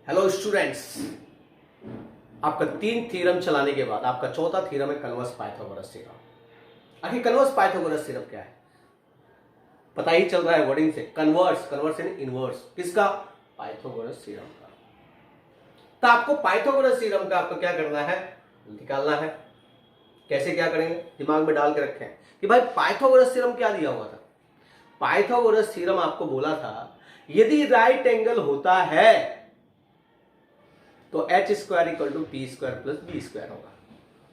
Hello students, आपका 3 theorem चलाने के बाद आपका चौथा थ्योरम है कन्वर्स पाइथागोरस थ्योरम। आखिर कन्वर्स पाइथागोरस थ्योरम क्या है पता ही चल रहा है वर्डिंग से। कन्वर्स यानी इनवर्स किसका? पाइथागोरस थ्योरम का। तो आपको पाइथागोरस थ्योरम का आपको क्या करना है? निकालना है। कैसे क्या करेंगे? दिमाग में डाल के रखें कि भाई पाइथागोरस थ्योरम क्या दिया हुआ था। पाइथागोरस थ्योरम आपको बोला था यदि राइट एंगल होता है तो H square equal to P square plus B square होगा।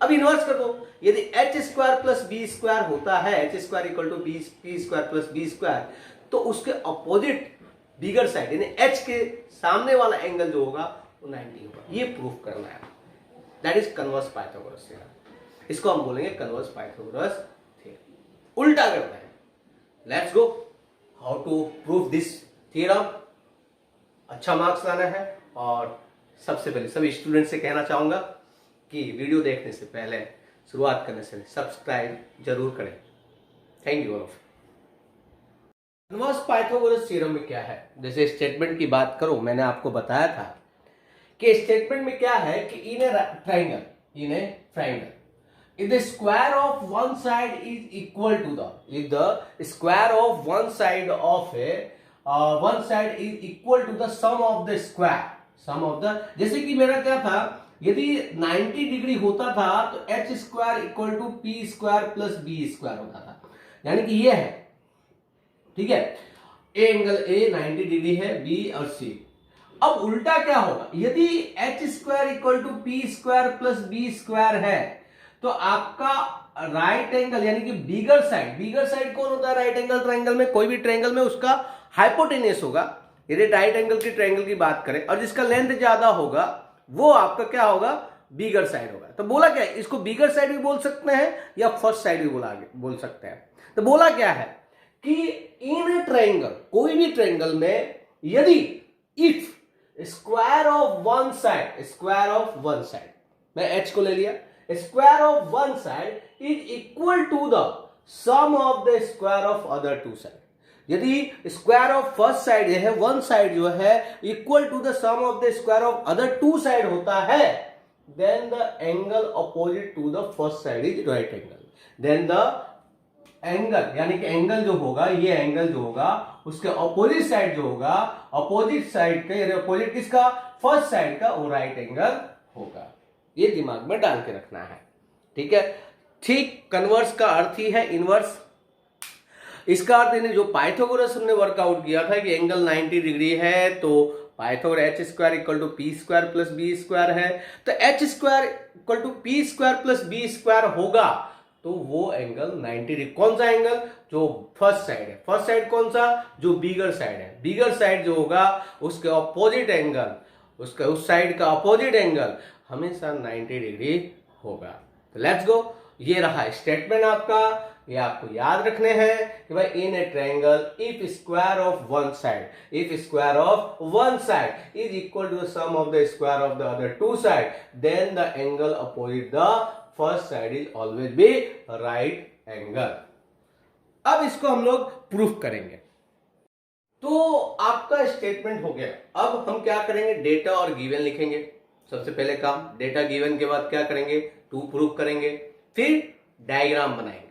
अब इनवर्स कर दो, यदि H square plus B square होता है, H square equal to P square plus B square, तो उसके अपोजिट बिगर साइड यानी एच के सामने वाला एंगल जो होगा वो 90 होगा। ये प्रूफ करना है। That is converse Pythagoras theorem. इसको हम बोलेंगे कन्वर्स पाइथागोरस थ्योरम। उल्टा करना है। Let's go how to prove this theorem. अच्छा मार्क्स लाना है और सबसे पहले सभी स्टूडेंट से कहना चाहूंगा कि वीडियो देखने से पहले, शुरुआत करने से सब्सक्राइब जरूर करें। Thank you all of. Converse Pythagoras theorem में क्या है? जैसे स्टेटमेंट की बात करूं, मैंने आपको बताया था कि स्टेटमेंट में क्या है कि in a triangle if the square of one side is equal to the square of one side of one side is equal to the sum of the जैसे कि मेरा क्या था, यदि 90 डिग्री होता था तो H square equal to P square plus B square होता था। यानी कि ये है, ठीक है, ए एंगल ए 90 डिग्री है, बी और सी। अब उल्टा क्या होगा, यदि H square equal to P square plus B square है तो आपका राइट एंगल यानी कि बिगर साइड कौन होता है? राइट एंगल ट्रायंगल में, कोई भी ट्रायंगल में उसका हाइपोटेन्यूस होगा। यदि राइट एंगल की ट्रायंगल की बात करें और जिसका लेंथ ज्यादा होगा वो आपका क्या होगा? बिगर साइड होगा। तो बोला क्या है, इसको बिगर साइड भी बोल सकते हैं या फर्स्ट साइड भी बोल सकते हैं। तो बोला क्या है कि इन ट्रायंगल, कोई भी ट्रायंगल में यदि if square of one side, मैं एच को ले लिया, square of one side is equal to the sum of the square of other two side. यदि स्क्वायर ऑफ फर्स्ट साइड जो है, वन साइड जो है, equal to the sum of the square of other two side होता है, then the angle opposite to the first side is right angle. Then the angle यानी कि angle जो होगा, ये एंगल जो होगा उसके अपोजिट साइड जो होगा, अपोजिट साइड का अपोजिट किसका? फर्स्ट साइड का, वो राइट एंगल होगा। ये दिमाग में डाल के रखना है, ठीक है। ठीक, कन्वर्स का अर्थ ही है इनवर्स। इसका अर्थ यानी जो पाइथागोरस हमने वर्कआउट किया था कि एंगल 90 डिग्री है तो Pythagoras H square equal to P square plus B square है, तो H square equal to P square plus B square होगा तो वो एंगल 90 डिग्री। कौन सा एंगल? जो फर्स्ट साइड है। फर्स्ट साइड कौन सा? जो बिगर साइड है। बिगर साइड जो होगा उसके अपोजिट एंगल, उसका उस साइड का अपोजिट एंगल हमेशा 90 डिग्री होगा। तो लेट्स गो, ये रहा स्टेटमेंट आपका। ये आपको याद रखने हैं कि भाई in a triangle if square of one side is equal to the sum of the square of the other two side, then the angle opposite the first side is always be right angle. अब इसको हम लोग proof करेंगे। तो आपका statement हो गया। अब हम क्या करेंगे? डेटा और गिवन लिखेंगे। सबसे पहले काम, डेटा गिवन के बाद क्या करेंगे? टू प्रूफ करेंगे, फिर डायग्राम बनाएंगे।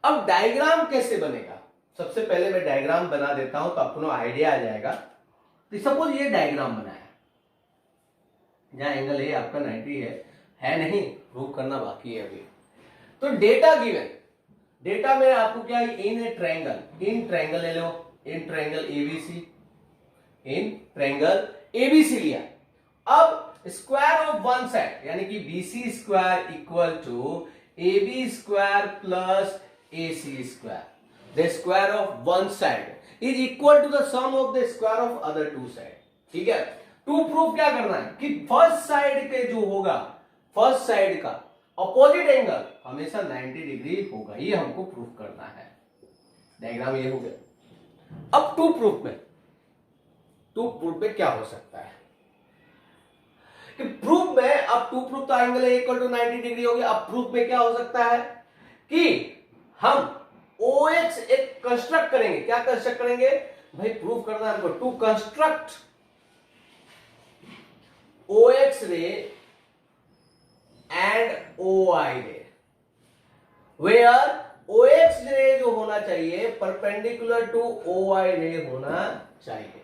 अब डायग्राम कैसे बनेगा? सबसे पहले मैं डायग्राम बना देता हूं तो आपको आइडिया आ जाएगा। तो सपोज ये डायग्राम बनाया, जहां एंगल ए आपका 90 है नहीं, प्रूव करना बाकी है अभी। तो डेटा गिवन, डेटा में आपको क्या है? इन ट्रायंगल ले लो, इन ट्रायंगल एबीसी लिया। अब स्क्वायर ऑफ वन साइड यानी कि BC square equal to AB square plus AC square, the square of one side is equal to the sum of the square of other two side. ठीक है। To proof क्या करना है कि first side के जो होगा, फर्स्ट साइड का अपोजिट एंगल हमेशा 90 डिग्री होगा। ये हमको प्रूफ करना है। डायग्राम ये हो गया। अब टू प्रूफ में क्या हो सकता है कि प्रूफ में, अब टू प्रूफ तो एंगल इक्वल टू 90 डिग्री हो गया। अब प्रूफ में क्या हो सकता है कि हम OH एक कंस्ट्रक्ट करेंगे। क्या कंस्ट्रक्ट करेंगे भाई? प्रूफ करना है हमको। To construct OX ray and OI ray, where OX ray जो होना चाहिए परपेंडिकुलर टू OI ray होना चाहिए।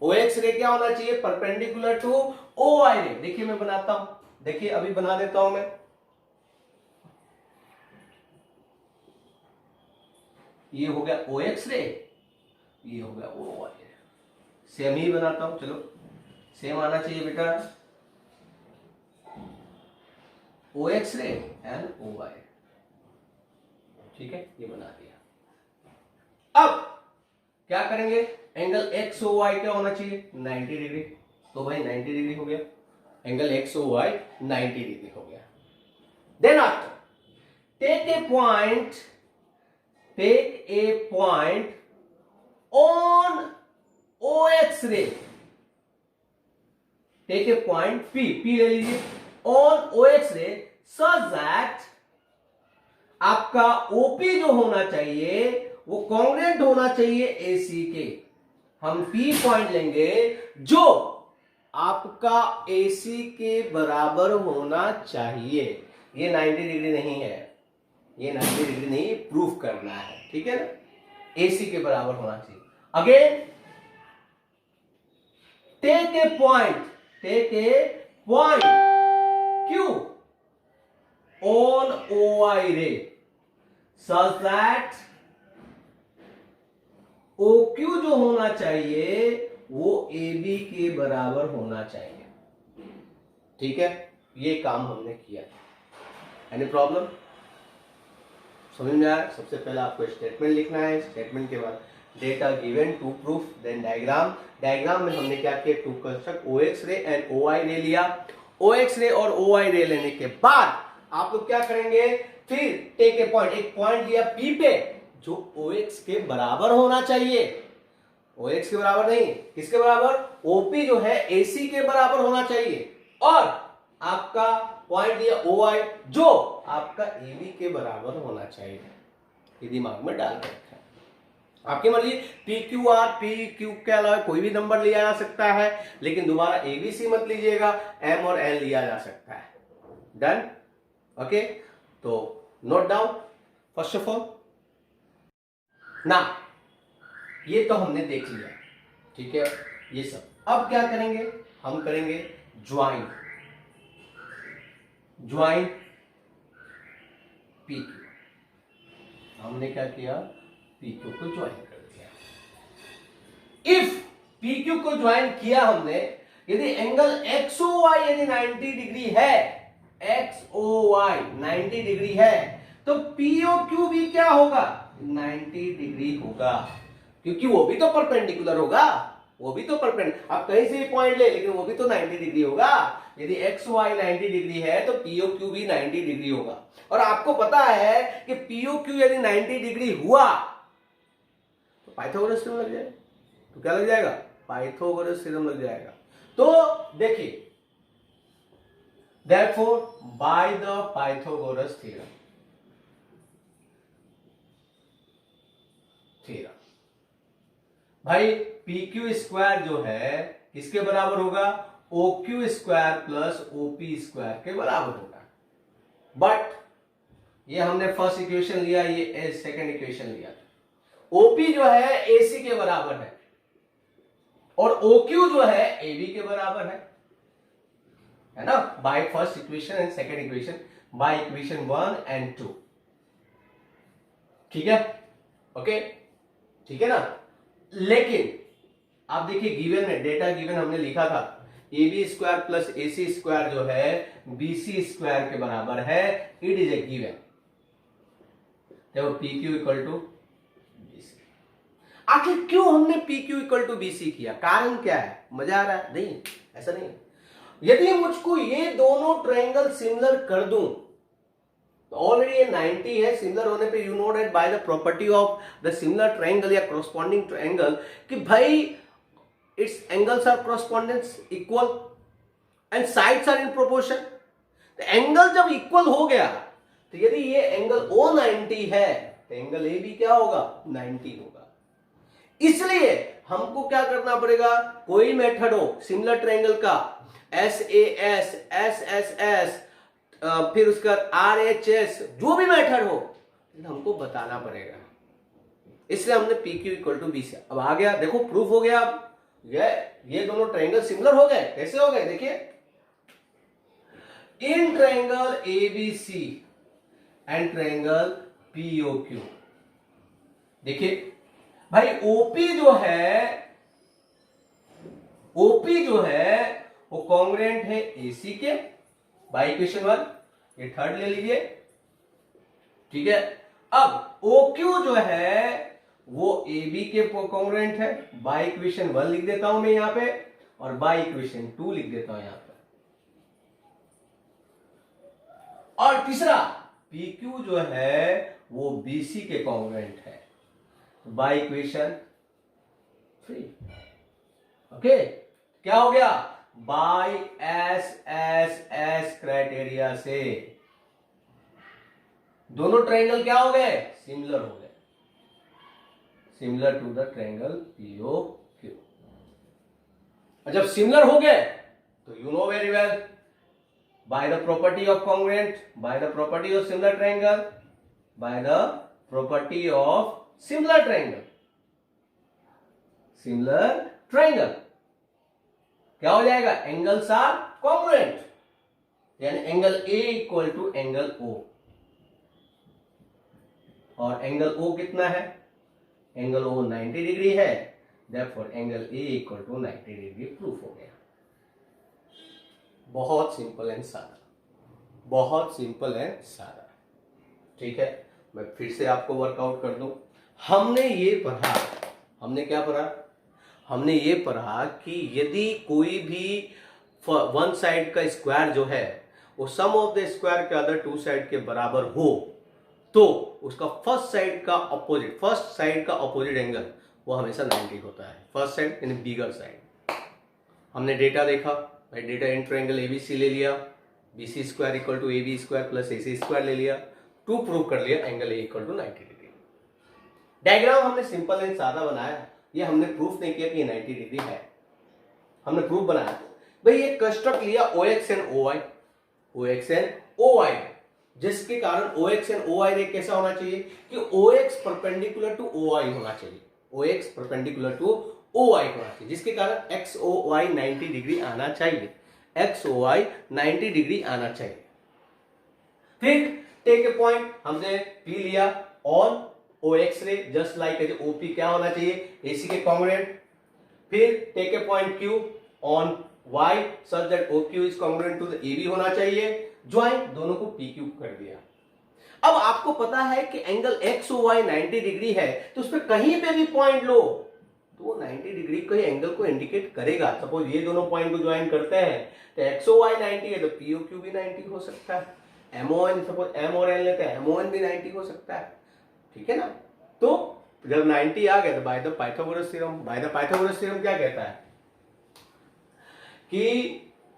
OX ray क्या होना चाहिए? Perpendicular to OI ray। देखिए मैं बनाता हूं, देखिए अभी बना देता हूं मैं। ये हो गया OX रे, ये हो गया OI रे। सेम ही बनाता हूं, चलो सेम आना चाहिए बेटा। OX रे एंड OI, ठीक है, ये बना दिया। अब क्या करेंगे? एंगल XOY क्या होना चाहिए? 90 डिग्री। तो भाई 90 डिग्री हो गया, एंगल XOY 90 डिग्री हो गया। Then after take a point on OX ray, take a point P ले लीजिए ऑन OX रे सच दैट आपका OP जो होना चाहिए वो कॉन्ग्रुएंट होना चाहिए AC के। हम P पॉइंट लेंगे जो आपका AC के बराबर होना चाहिए। ये 90 डिग्री नहीं है, ये 90 डिग्री नहीं, प्रूफ करना है, ठीक है ना? AC के बराबर होना चाहिए। Again take a point Q on OI ray such that OQ जो होना चाहिए वो AB के बराबर होना चाहिए, ठीक है? ये काम हमने किया। Any problem? समझ में आया? सबसे पहले आपको स्टेटमेंट लिखना है, स्टेटमेंट के बाद data given to proof, then diagram. Diagram में हमने क्या किया? To construct OX ray and OI ray लिया। OX रे और OI रे लेने के बाद आप लोग क्या करेंगे? फिर टेक ए पॉइंट, एक पॉइंट लिया P पे जो OX के बराबर होना चाहिए। OX के बराबर नहीं, किसके बराबर? OP जो है AC के बराबर होना चाहिए। और आपका पॉइंट लिया OI जो आपका AB के बराबर होना चाहिए। ये दिमाग में डाल के रखें। आपकी मर्जी, PQR PQ के अलावा कोई भी नंबर लिया जा सकता है, लेकिन दोबारा ABC मत लीजिएगा, M और N लिया जा सकता है। डन? ओके, तो note down first of all ना, ये तो हमने देख लिया, ठीक है? ये सब अब क्या करेंगे? हम करेंगे ज्वाइन PQ। हमने क्या किया? PQ को ज्वाइन कर दिया। इफ PQ को ज्वाइन किया हमने, यदि एंगल XOY यदि 90 डिग्री है, XOY 90 डिग्री है, तो POQ भी क्या होगा? 90 डिग्री होगा, क्योंकि वो भी तो परपेंडिकुलर होगा, वो भी तो परपेंडिकुलर। आप कहीं से भी पॉइंट ले, लेकिन वो भी तो 90 डिग्री होगा। यदि XY 90 डिग्री है तो POQ भी 90 डिग्री होगा। और आपको पता है कि POQ यदि 90 डिग्री हुआ तो पाइथागोरस थ्योरम लग जाएगा। तो क्या लग जाएगा? पाइथागोरस थ्योरम लग जाएगा। तो देखिए, therefore by the Pythagoras theorem भाई PQ स्क्वायर जो है किसके बराबर होगा? OQ square plus OP square के बराबर होगा। बट ये हमने फर्स्ट इक्वेशन लिया, ये सेकंड इक्वेशन लिया। OP जो है AC के बराबर है और OQ जो है AB के बराबर है ना? By first equation and second equation, by equation 1 and 2, ठीक है? ओके, ठीक है ना? लेकिन आप देखिए गिवन है, डेटा गिवन हमने लिखा था AB square plus AC square जो है BC स्क्वायर के बराबर है। It is a given. देखो PQ इक्वल टू BC। आखिर क्यों हमने PQ इक्वल टू BC किया? कारण क्या है? मजा आ रहा है? नहीं, ऐसा नहीं। यदि मुझको ये दोनों ट्रायंगल सिमिलर कर दूं, तो ऑलरेडी ये 90 है, सिमिलर होने पे you know that by the property of the similar triangle या कॉरस्पॉन्डिंग ट्रायंगल कि भाई it's angles are correspondence equal and sides are in proportion. तो एंगल जब इक्वल हो गया, तो यदि ये एंगल O 90 है तो एंगल AB क्या होगा? 90 होगा। इसलिए हमको क्या करना पड़ेगा? कोई मेथड हो सिमिलर ट्रायंगल का, SAS, SSS, फिर उसका RHS, जो भी मैटर हो हमको बताना पड़ेगा। इसलिए हमने PQ इक्वल टू BC। अब आ गया, देखो प्रूफ हो गया। अब ये दोनों ट्रायंगल सिमिलर हो गए। कैसे हो गए देखिए, in triangle ABC and triangle POQ, देखिए भाई OP जो है वो कॉन्ग्रुएंट है AC के, बाय इक्वेशन 1, ये थर्ड ले लीजिए, ठीक है। अब OQ जो है वो AB के कॉन्ग्रुएंट है, बाय इक्वेशन 1 लिख देता हूं मैं यहां पे, और बाय इक्वेशन 2 लिख देता हूं यहां पे। और तीसरा PQ जो है वो BC के कॉन्ग्रुएंट है, बाय इक्वेशन 3। ओके, क्या हो गया, बाय SSS क्राइटेरिया से दोनों ट्रायंगल क्या हो गए, सिमिलर हो गए, similar to the triangle POQ। और जब सिमिलर हो गए तो you know very well, by the property of congruent, by the property of similar triangle, by the property of similar triangle क्या हो जाएगा, एंगल्स आर कॉन्ग्रुएंट, यानी angle A equal to angle O, और angle O कितना है, angle O 90 degree है, therefore angle A equal to 90 degree proof हो गया। बहुत सिंपल एंड सादा, बहुत सिंपल एंड सादा, ठीक है। मैं फिर से आपको वर्कआउट कर दूं। हमने ये पढ़ा, हमने क्या पढ़ा, हमने ये पढ़ा कि यदि कोई भी वन साइड का स्क्वायर जो है वो सम ऑफ द स्क्वायर के अदर टू साइड के बराबर हो तो उसका फर्स्ट साइड का अपोजिट एंगल वो हमेशा 90 होता है। फर्स्ट साइड यानी बिगर साइड। हमने डेटा देखा भाई, डेटा इन ट्रायंगल ABC ले लिया, BC square equal to AB square plus AC square ले लिया, 2 प्रूव कर लिया, angle A equal to 90 degree. Diagram हमने सिंपल एंड सादा बनाया, ये हमने प्रूफ नहीं किया कि ये 90 डिग्री है, हमने प्रूफ बनाया। भाई ये कंस्ट्रक्ट लिया OX एंड OY, जिसके कारण OX एंड OY रे कैसा होना चाहिए कि OX परपेंडिकुलर टू OY होना चाहिए, OX परपेंडिकुलर टू OY होना चाहिए, जिसके कारण XOY 90 डिग्री आना चाहिए, XOY 90 डिग्री आना चाहिए। फिर टेक ए पॉइंट हमने P लिया on OX ray, just like as OP क्या होना चाहिए, AC के कॉन्ग्रुएंट। फिर take a point Q on Y such that OQ is congruent to the AB होना चाहिए, ज्वाइन दोनों को PQ कर दिया। अब आपको पता है कि एंगल XOY 90 डिग्री है, तो उस पर कहीं पे भी पॉइंट लो तो वो 90 डिग्री के एंगल को इंडिकेट करेगा। सपोज ये दोनों पॉइंट को ज्वाइन करते हैं तो XOY 90 है तो POQ भी 90 हो सकता है, MON सपोज M और N लेते हैं MON भी 90 हो सकता है, ठीक है ना। तो जब 90 आ गया तो बाय द पाइथागोरस थ्योरम क्या कहता है कि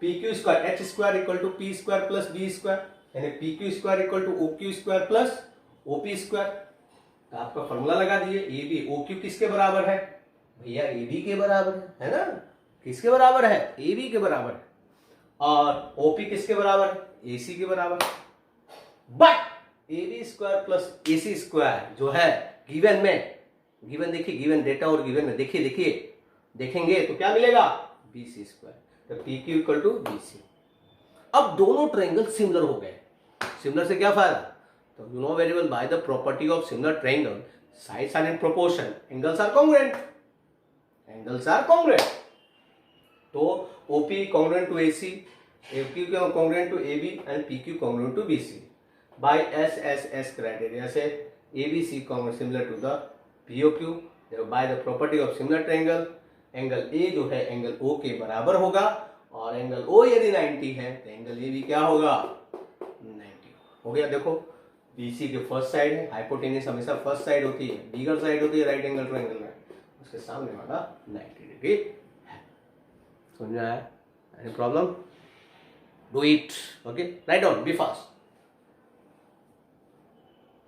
PQ square H square equal to P square plus B square, यानी PQ square equal to OQ square plus OP square. तो आपका फॉर्मूला लगा दिए, AB OQ किसके बराबर है भैया, AB के बराबर है ना, किसके बराबर है, AB के बराबर है, और OP किसके बराबर है, AC के बराबर। But AB square plus AC square जो है गिवन में, गिवन देखिए, गिवन डेटा और गिवन में देखेंगे तो क्या मिलेगा, BC स्क्वायर, तो PQ इक्वल टू BC। अब दोनों ट्रायंगल सिमिलर हो गए। सिमिलर से क्या फायदा, तो you know very well by the property of similar triangle sides are in proportion, angles are congruent, तो OP congruent to AC, AQ congruent to AB and PQ congruent to BC by SSS criteria से ABC similar to the POQ by the property of similar triangle, angle A जो है angle O के बराबर होगा, और angle O यदि 90 है तो एंगल A भी क्या होगा, 90 हो गया। देखो BC के फर्स्ट साइड है, हाइपोटेन्यूस हमेशा फर्स्ट साइड होती है, बिगर साइड होती है राइट एंगल ट्रायंगल में, उसके सामने वाला 90 डिग्री है। समझ में आया, any problem, do it, okay, write down, be fast.